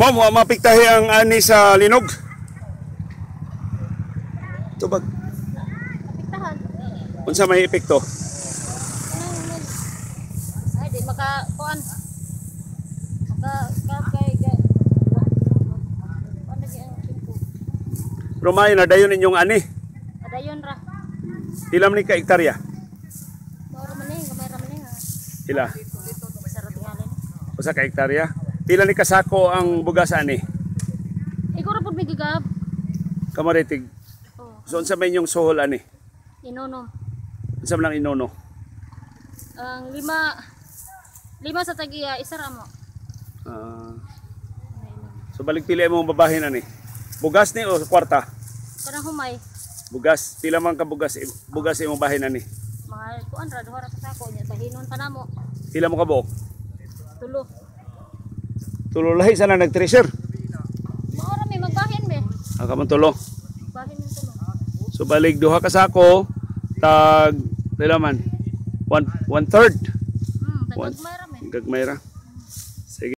Ma'am, mapiktahi ang ani sa linog. Tubag. Piktahan. Unsa may epekto? Ay, di maka kuan. Kay kuan lagi ang timpo. Rumay na dayon inyong ani. Adayon ra. Ilam ni ka hektarya? Mao man ni, gamay ra man ni ha. Ila. Sarap tingalin. Usa ka hektarya? Pila ni kasako ang bugas ani? Ikaw ra pud migigab. Kamaritig. Oh, So unsa may inyong suhol ani? inono. Unsa man lang inono? Ang lima sa tagiya, isa ra mo. So balik pila imong babahin ani? Bugas ni o kwarta? Kanang humay. Bugas. Pila man ka bugas imong bahin ani? Mga kuan ra duha ra ka sako nya bahinon pa namo. Pila mo ka buok? Tulo. Tululahi sana nag-treasure. Mao ra may magbahin be. Ang kamon tulo. Bahin ng tulo. So balik duha ka sako tag pila man? 1/3. Dagagmay ra me. Gagmay ra.